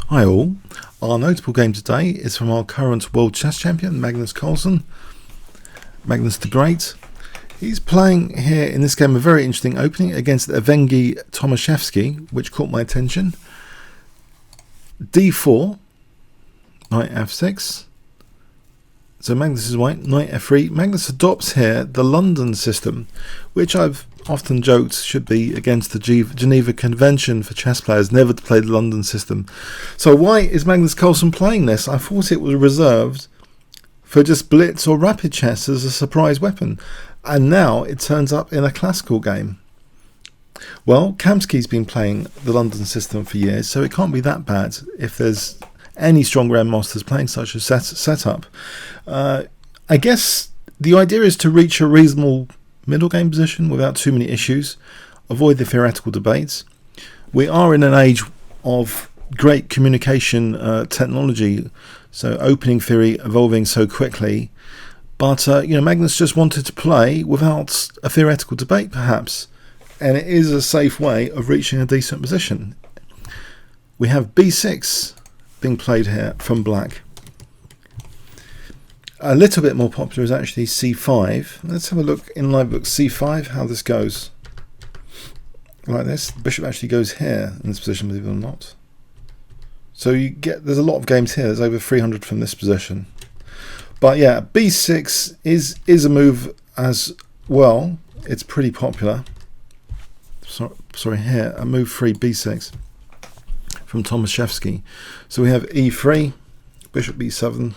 Hi all. Our notable game today is from our current world chess champion, Magnus Carlsen. Magnus the Great. He's playing here in this game a very interesting opening against Evgeny Tomashevsky, which caught my attention. D4, knight f6. So Magnus is white, knight f3. Magnus adopts here the London system, which I've often joked should be against the Geneva Convention for chess players, never to play the London system. So why is Magnus Carlsen playing this? I thought it was reserved for just blitz or rapid chess as a surprise weapon, and now it turns up in a classical game. Well, Kamsky's been playing the London system for years, so it can't be that bad if there's any strong grandmasters playing such a setup. I guess the idea is to reach a reasonable middle game position without too many issues, avoid the theoretical debates. We are in an age of great communication technology, so opening theory evolving so quickly, but Magnus just wanted to play without a theoretical debate perhaps, and it is a safe way of reaching a decent position. We have b6 being played here from black. A little bit more popular is actually c5. Let's have a look in live book c5 how this goes. Like this, the bishop actually goes here in this position, believe it or not. So you get, there's a lot of games here. There's over 300 from this position. But yeah, b6 is a move as well. It's pretty popular. Sorry, here, a move 3 b6 from Tomashevsky. So we have e3, bishop b7,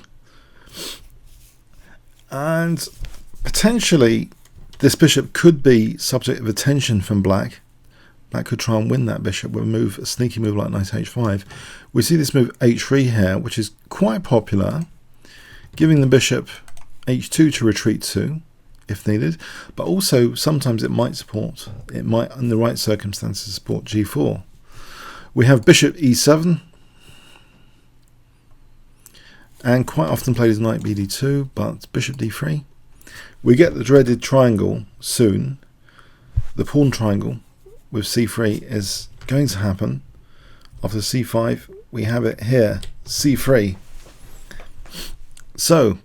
and potentially this bishop could be subject of attention from black. Black could try and win that bishop with a sneaky move like knight h5. We see this move h3 here, which is quite popular, giving the bishop h2 to retreat to if needed, but also sometimes it might, in the right circumstances, support g4. We have bishop e7, and quite often played as knight bd2, but bishop d3. We get the dreaded triangle soon. The pawn triangle with c3 is going to happen. After c5, we have it here, c3. So,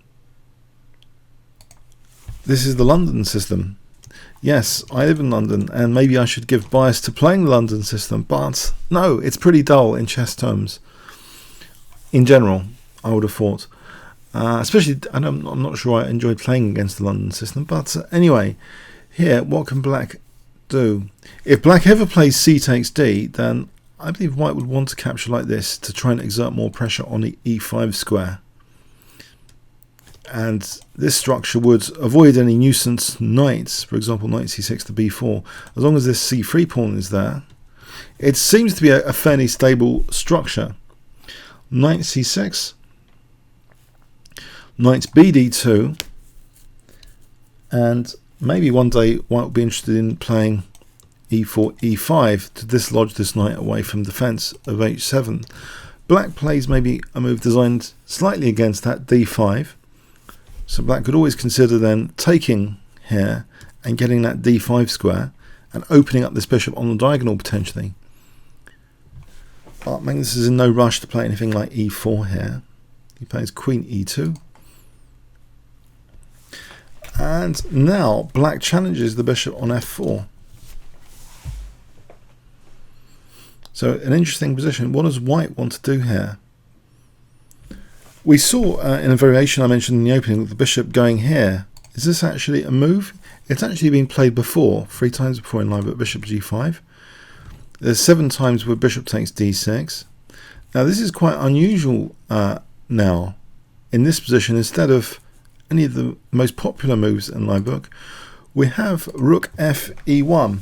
this is the London system. Yes, I live in London, and maybe I should give bias to playing the London system, but no, it's pretty dull in chess terms. In general, I would have thought. Especially, and I'm not sure I enjoyed playing against the London system, but anyway, here, what can black do? If black ever plays c takes d, then I believe white would want to capture like this to try and exert more pressure on the e5 square. And this structure would avoid any nuisance knights, for example knight c6 to b4. As long as this c3 pawn is there, it seems to be a fairly stable structure. Knight c6, knight bd2, and maybe one day white will be interested in playing e4 e5 to dislodge this knight away from defense of h7. Black plays maybe a move designed slightly against that d5. So black could always consider then taking here and getting that d5 square and opening up this bishop on the diagonal potentially. But Magnus is in no rush to play anything like e4 here. He plays queen e2. And now black challenges the bishop on f4. So an interesting position. What does white want to do here? We saw in a variation I mentioned in the opening the bishop going here. Is this actually a move? It's actually been played before, 3 times before in live, but bishop g5. There's 7 times where bishop takes d6. Now this is quite unusual now. In this position, instead of any of the most popular moves in live book, we have rook fe1.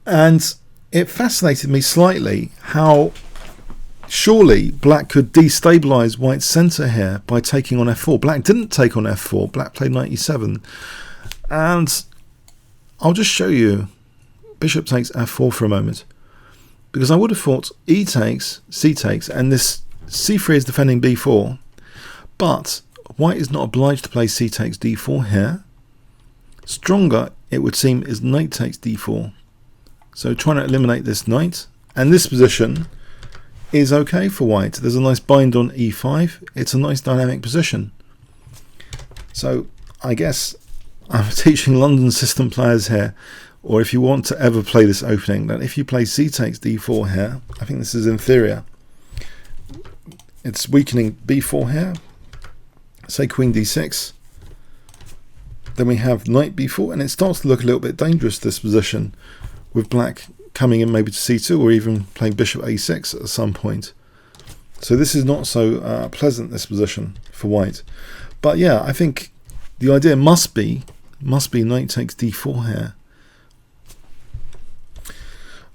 And it fascinated me slightly how surely black could destabilize white's center here by taking on f4. Black didn't take on f4. Black played knight e7. And I'll just show you bishop takes f4 for a moment, because I would have thought e takes, c takes, and this c3 is defending b4, but white is not obliged to play c takes d4 here. Stronger, it would seem, is knight takes d4. So trying to eliminate this knight, and this position is okay for white. There's a nice bind on e5. It's a nice dynamic position. So I guess I'm teaching London system players here, or if you want to ever play this opening, that if you play c takes d4 here, I think this is inferior. It's weakening b4 here, say queen d6, then we have knight b4, and it starts to look a little bit dangerous, this position, with black coming in maybe to c2, or even playing bishop a6 at some point. So this is not so pleasant, this position for white. But yeah, I think the idea must be knight takes d4 here.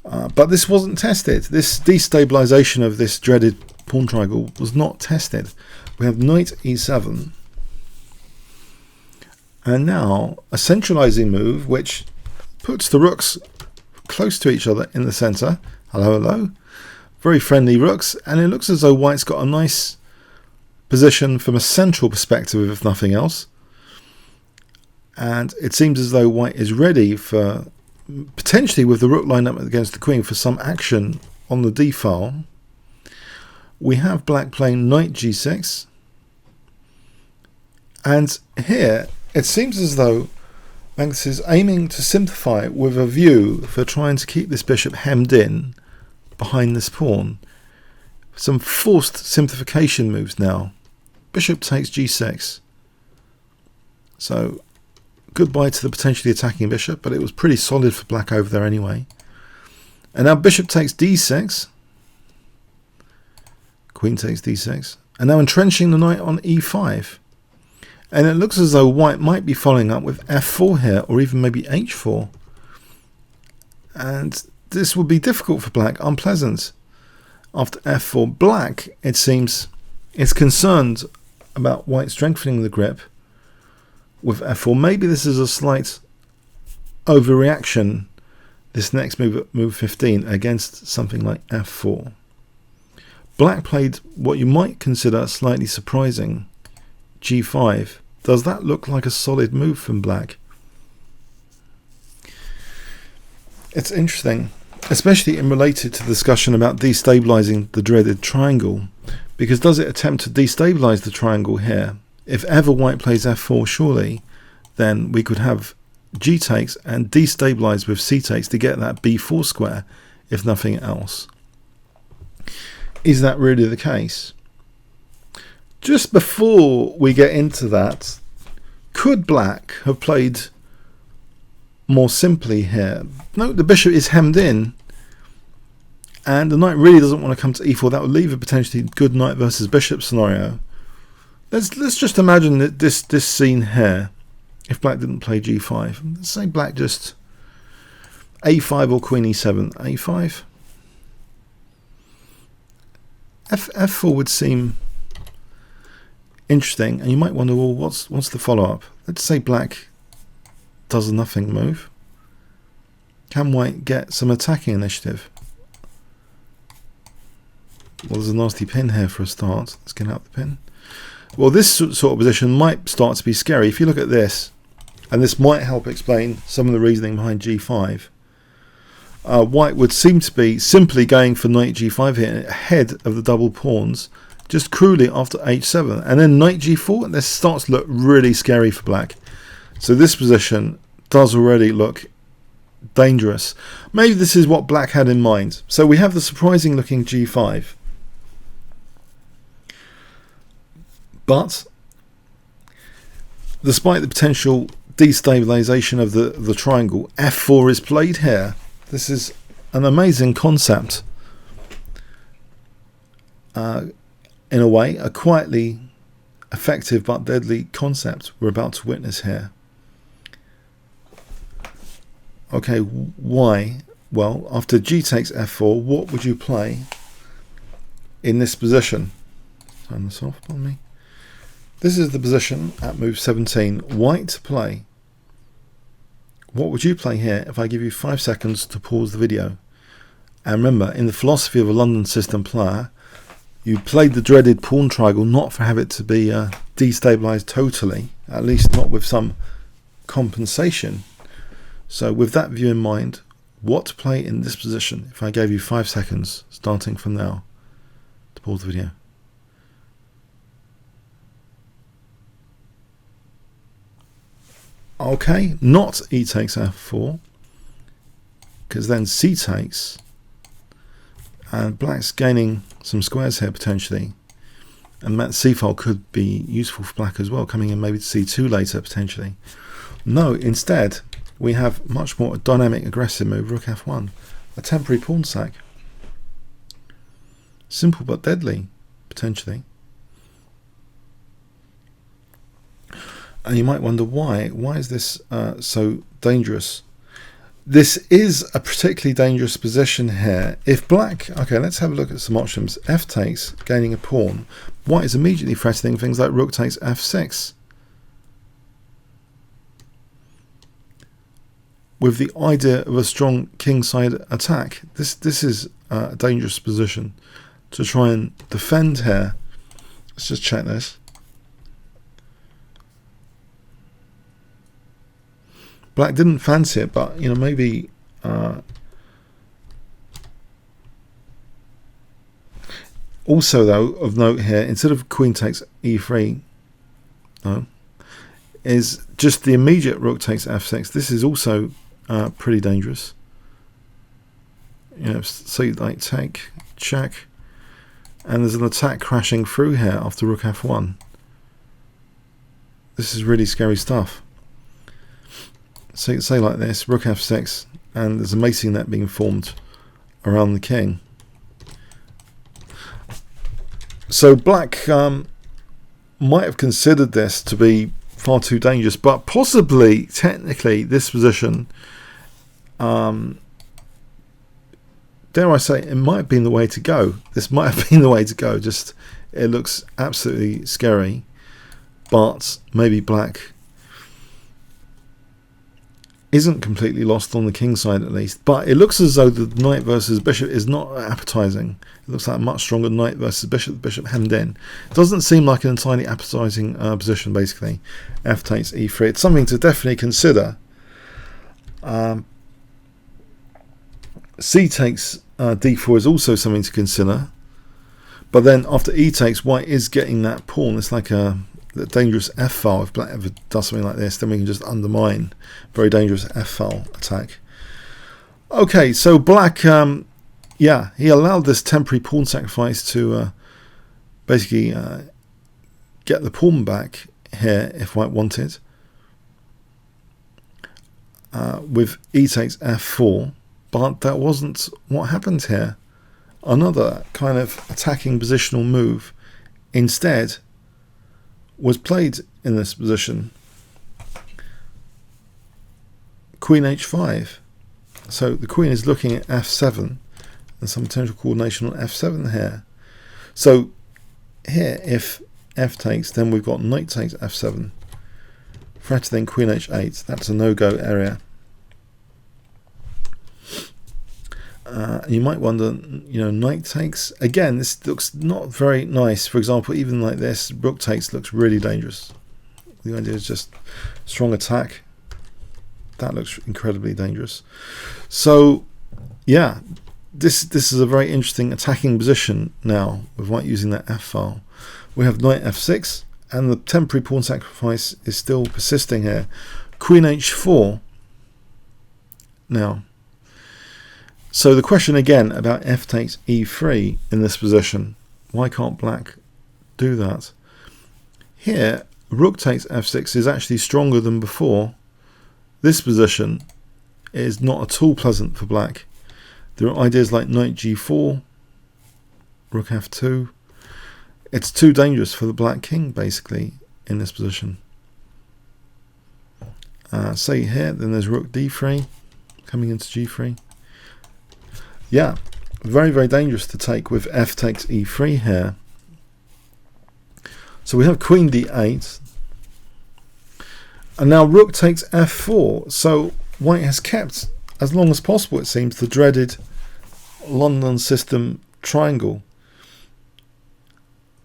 But this wasn't tested. This destabilization of this dreaded pawn triangle was not tested. We have knight e7, and now a centralizing move which puts the rooks close to each other in the center. Hello, hello. Very friendly rooks, and it looks as though white's got a nice position from a central perspective, if nothing else. And it seems as though white is ready for, potentially with the rook lined up against the queen, for some action on the d file. We have black playing knight g6, and here it seems as though Magnus is aiming to simplify with a view for trying to keep this bishop hemmed in behind this pawn. Some forced simplification moves now. Bishop takes g6. So goodbye to the potentially attacking bishop, but it was pretty solid for black over there anyway. And now bishop takes d6. Queen takes d6. And now entrenching the knight on e5. And it looks as though white might be following up with f4 here, or even maybe h4. And this would be difficult for black, unpleasant. After f4, black, it seems, is concerned about white strengthening the grip with f4. Maybe this is a slight overreaction, this next move, move 15, against something like f4. Black played what you might consider slightly surprising g5. Does that look like a solid move from black? It's interesting, especially in related to the discussion about destabilizing the dreaded triangle, because does it attempt to destabilize the triangle here? If ever white plays f4, surely then we could have g takes and destabilize with c takes to get that b4 square, if nothing else. Is that really the case? Just before we get into that, could black have played more simply here? Note the bishop is hemmed in, and the knight really doesn't want to come to e4. That would leave a potentially good knight versus bishop scenario. Let's just imagine that this scene here, if black didn't play g5. Let's say black just a5 or queen e7. a5. f4 would seem interesting, and you might wonder, well, what's the follow-up? Let's say black does a nothing move. Can white get some attacking initiative? Well, there's a nasty pin here for a start. Let's get out the pin. Well, this sort of position might start to be scary. If you look at this, and this might help explain some of the reasoning behind g5. White would seem to be simply going for knight g5 here, ahead of the double pawns, just cruelly after h7. And then knight g4, and this starts to look really scary for black. So this position does already look dangerous. Maybe this is what black had in mind. So we have the surprising looking g5. But despite the potential destabilization of the triangle, f4 is played here. This is an amazing concept. In a way, a quietly effective but deadly concept we're about to witness here. Okay, why? Well, after g takes f4, what would you play in this position? Turn this off on me. This is the position at move 17. White to play. What would you play here if I give you 5 seconds to pause the video? And remember, in the philosophy of a London system player, you played the dreaded pawn triangle not for have it to be destabilized totally, at least not with some compensation. So with that view in mind, what to play in this position if I gave you 5 seconds starting from now? to pause the video. Okay, not E takes F4, because then C takes, and black's gaining some squares here potentially, and that C file could be useful for black as well, coming in maybe to C2 later potentially. No, instead we have much more dynamic aggressive move, Rook F1, a temporary pawn sack. Simple but deadly, potentially. And you might wonder why. Why is this so dangerous? This is a particularly dangerous position here. If black, okay, let's have a look at some options. F takes, gaining a pawn. White is immediately threatening things like rook takes F6. With the idea of a strong kingside attack. This is a dangerous position to try and defend here. Let's just check this. Black didn't fancy it, but you know, maybe also though of note here, instead of queen takes e3, no, is just the immediate rook takes f6. This is also pretty dangerous. You know, so like take, check, and there's an attack crashing through here after rook f1. This is really scary stuff. So say like this, rook f6, and there's a mating net being formed around the king. So black might have considered this to be far too dangerous, but possibly, technically, this position, dare I say, it might have been the way to go. This might have been the way to go. Just, it looks absolutely scary, but maybe black isn't completely lost on the king side at least, but it looks as though the knight versus bishop is not appetizing. It looks like a much stronger knight versus bishop, the bishop hemmed in. It doesn't seem like an entirely appetizing position basically. F takes e3, it's something to definitely consider. C takes d4 is also something to consider, but then after e takes, white is getting that pawn. It's like a dangerous f file. If black ever does something like this, then we can just undermine very dangerous f file attack. Okay, so black, yeah, he allowed this temporary pawn sacrifice to basically get the pawn back here if white wanted, with e takes f4, but that wasn't what happened here. Another kind of attacking positional move instead was played in this position. Queen h5. So the queen is looking at f7 and some potential coordination on f7 here. So here, if f takes, then we've got knight takes f7. Threatening queen h8. That's a no-go area. You might wonder, you know, knight takes. Again, this looks not very nice. For example, even like this, rook takes looks really dangerous. The idea is just strong attack. That looks incredibly dangerous. So, yeah, this is a very interesting attacking position now with white using that f file. We have knight f6, and the temporary pawn sacrifice is still persisting here. Queen h4 now. So the question again about f takes e3 in this position. Why can't black do that? Here, rook takes f6 is actually stronger than before. This position is not at all pleasant for black. There are ideas like knight g4, rook f2. It's too dangerous for the black king basically in this position. Say here, then there's rook d3 coming into g3. Yeah, very, very dangerous to take with f takes e3 here. So we have queen d8. And now rook takes f4. So white has kept, as long as possible it seems, the dreaded London system triangle,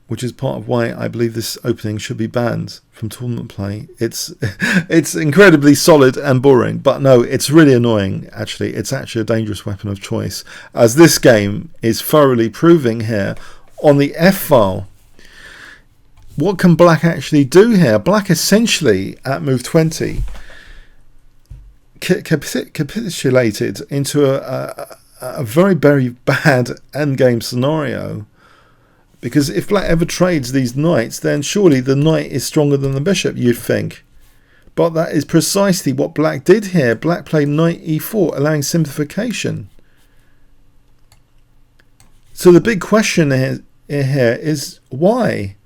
which is part of why I believe this opening should be banned from tournament play. It's incredibly solid and boring, but no, it's really annoying actually. It's actually a dangerous weapon of choice, as this game is thoroughly proving here on the F file. What can black actually do here? Black essentially at move 20 capitulated into a very, very bad endgame scenario, because if black ever trades these knights, then surely the knight is stronger than the bishop, you'd think. But that is precisely what black did here. Black played knight e4, allowing simplification. So the big question here is why?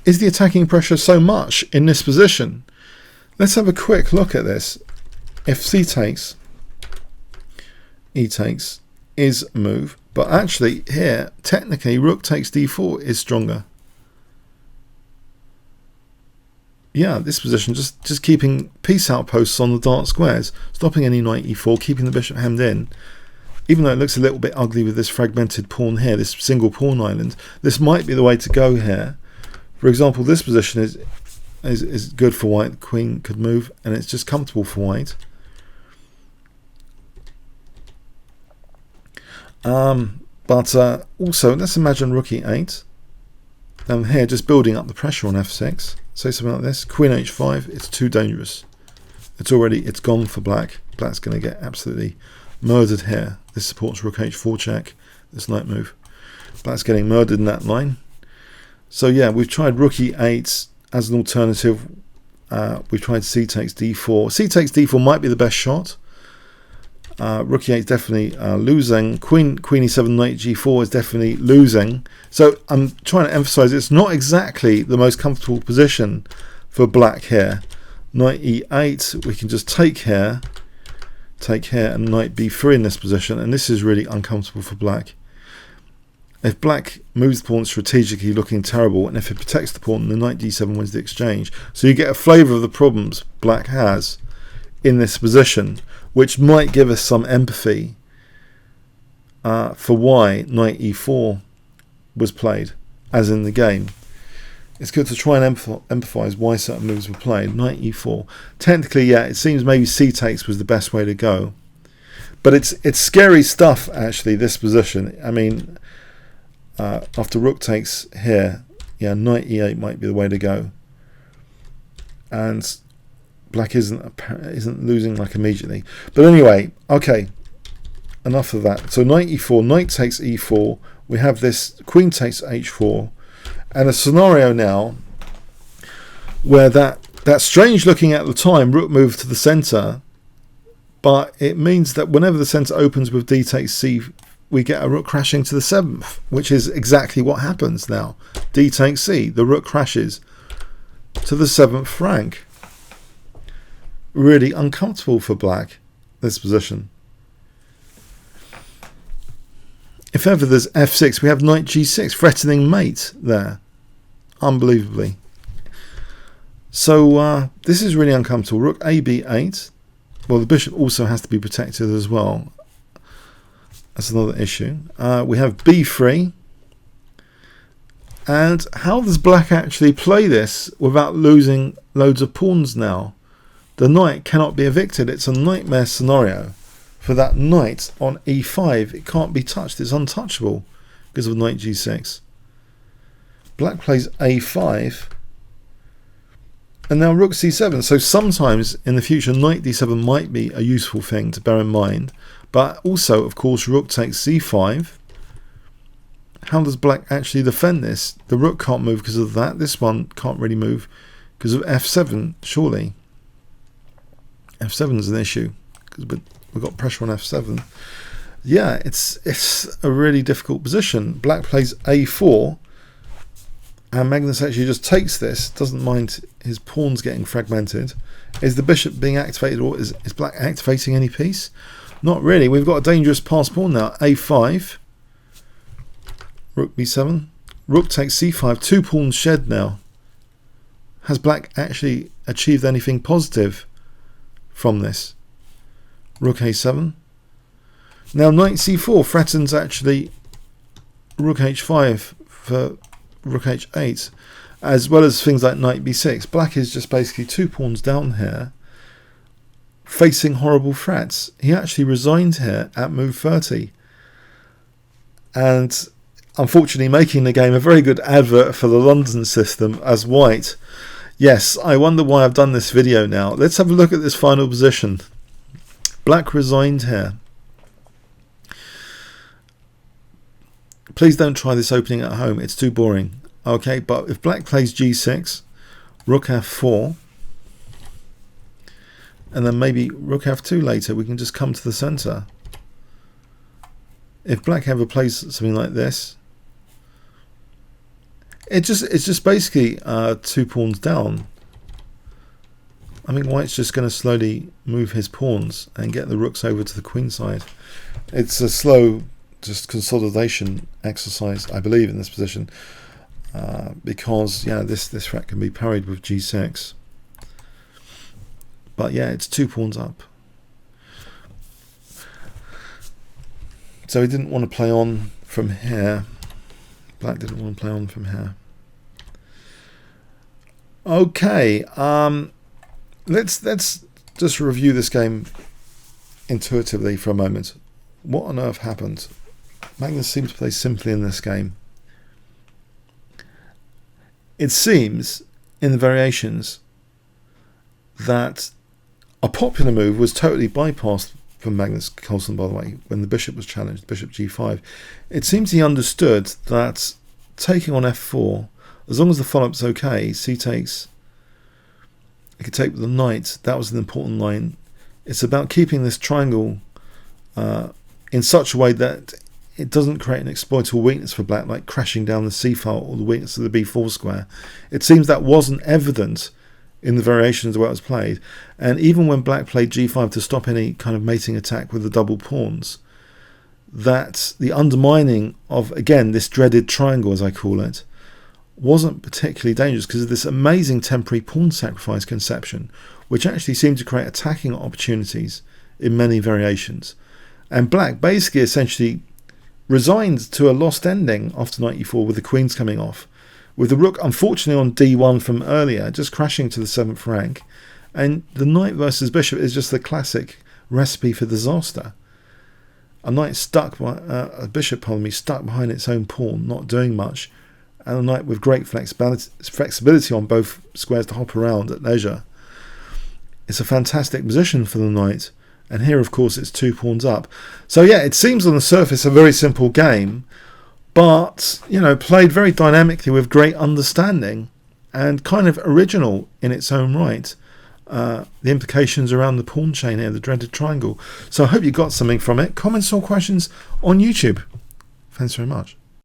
Is the attacking pressure so much in this position? Let's have a quick look at this. If c takes, e takes is a move, but actually here technically rook takes d4 is stronger. Yeah, this position just keeping peace outposts on the dark squares, stopping any knight e4, keeping the bishop hemmed in. Even though it looks a little bit ugly with this fragmented pawn here, this single pawn island, this might be the way to go here. For example, this position is good for white. The queen could move, and it's just comfortable for white. But also, let's imagine rook e8. And here, just building up the pressure on f6. Say something like this: queen h5. It's too dangerous. It's gone for black. Black's going to get absolutely murdered here. This supports rook h4 check. This knight move. Black's getting murdered in that line. So yeah, we've tried rook e8 as an alternative. We've tried c takes d4. C takes d4 might be the best shot. Rook e8 is definitely losing. Queen e7, knight g4 is definitely losing. So I'm trying to emphasize it's not exactly the most comfortable position for black here. Knight e8, we can just take here, and knight b3 in this position, and this is really uncomfortable for black. If black moves the pawn strategically, looking terrible, and if it protects the pawn, the knight d7 wins the exchange. So you get a flavour of the problems black has in this position, which might give us some empathy for why knight e4 was played, as in the game. It's good to try and empathise why certain moves were played. Knight e4. Technically, yeah, it seems maybe c takes was the best way to go. But it's scary stuff, actually, this position. I mean, after rook takes here, yeah, knight e8 might be the way to go. And black isn't losing like immediately. But anyway, okay, enough of that. So knight e4, knight takes e4. We have this queen takes h4. And a scenario now where that's strange looking at the time, rook move to the centre, but it means that whenever the centre opens with d takes c, we get a rook crashing to the 7th, which is exactly what happens now. D takes c, the rook crashes to the 7th rank. Really uncomfortable for black, this position. If ever there's f6, we have knight g6, threatening mate there. Unbelievably. So this is really uncomfortable. Rook a b8. Well, the bishop also has to be protected as well. That's another issue. We have b3. And how does black actually play this without losing loads of pawns now? The knight cannot be evicted. It's a nightmare scenario. For that knight on e5, it can't be touched. It's untouchable because of knight g6. Black plays a5. And now rook c7. So sometimes in the future, knight d7 might be a useful thing to bear in mind. But also, of course, rook takes c5. How does black actually defend this? The rook can't move because of that. This one can't really move because of f7, surely. f7 is an issue because we've got pressure on f7. Yeah, it's a really difficult position. Black plays a4, and Magnus actually just takes this, doesn't mind his pawns getting fragmented. Is the bishop being activated, or is black activating any piece? Not really. We've got a dangerous pass pawn now. a5, rook b7, rook takes c5, 2 pawns shed now. Has black actually achieved anything positive from this? Rook a7. Now knight c4 threatens actually rook h5 for rook h8, as well as things like knight b6. Black is just basically 2 pawns down here, facing horrible threats. He actually resigned here at move 30. and unfortunately making the game a very good advert for the London system as white. Yes, I wonder why I've done this video now. Let's have a look at this final position. Black resigned here. Please don't try this opening at home, it's too boring. Okay, but if black plays g6, rook f4, and then maybe rook f2 later, we can just come to the center. If black ever plays something like this, it's just basically 2 pawns down. I think white's just going to slowly move his pawns and get the rooks over to the queen side. It's a slow just consolidation exercise, I believe, in this position, because yeah, this threat can be parried with g6. But yeah, it's 2 pawns up. So he didn't want to play on from here. Black didn't want to play on from here. Okay, let's just review this game intuitively for a moment. What on earth happened? Magnus seems to play simply in this game. It seems in the variations that a popular move was totally bypassed from Magnus Carlsen, by the way, when the bishop was challenged, bishop g5. It seems he understood that taking on f4, as long as the follow-up's okay, c takes, he could take with the knight. That was an important line. It's about keeping this triangle in such a way that it doesn't create an exploitable weakness for black, like crashing down the c file or the weakness of the b4 square. It seems that wasn't evident in the variations where it was played, and even when black played g5 to stop any kind of mating attack with the double pawns, that the undermining of, again, this dreaded triangle, as I call it, wasn't particularly dangerous because of this amazing temporary pawn sacrifice conception, which actually seemed to create attacking opportunities in many variations. And black basically essentially resigned to a lost ending after knight e4 with the queens coming off, with the rook unfortunately on d1 from earlier just crashing to the 7th rank, and the knight versus bishop is just the classic recipe for disaster. A knight stuck by a bishop, stuck behind its own pawn, not doing much, and a knight with great flexibility on both squares to hop around at leisure. It's a fantastic position for the knight, and here of course it's 2 pawns up. So yeah, it seems on the surface a very simple game, but you know, played very dynamically with great understanding and kind of original in its own right. The implications around the pawn chain here, the dreaded triangle. So I hope you got something from it. Comments or questions on YouTube. Thanks very much.